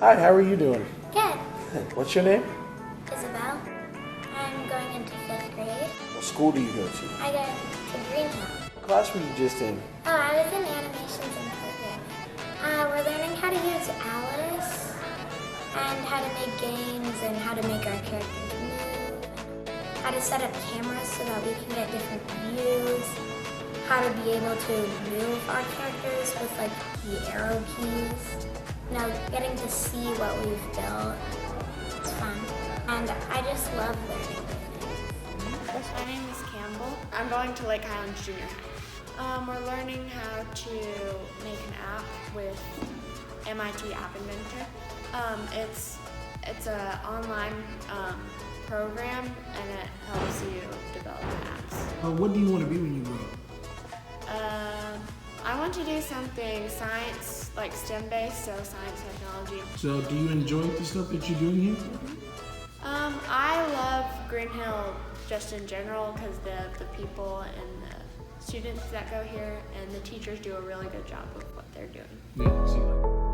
Hi, how are you doing? Good. What's your name? Isabel. I'm going into 5th grade. What school do you go to? I go to Greenhill. What class were you just in? Oh, I was in animations and programming. We're learning how to use Alice and how to make games and how to make our characters move, how to set up cameras so that we can get different views, how to be able to move our characters with like the arrow keys. Getting to see what we've built. It's fun. And I just love learning new things. My name is Campbell. I'm going to Lake Highlands Junior High. We're learning how to make an app with MIT App Inventor. It's an online program, and it helps you develop apps. What do you want to be when you grow up? I want to do something science, like STEM-based, so science, technology. So do you enjoy the stuff that you're doing here? I love Greenhill just in general because the people and the students that go here and the teachers do a really good job of what they're doing. Yeah, see, like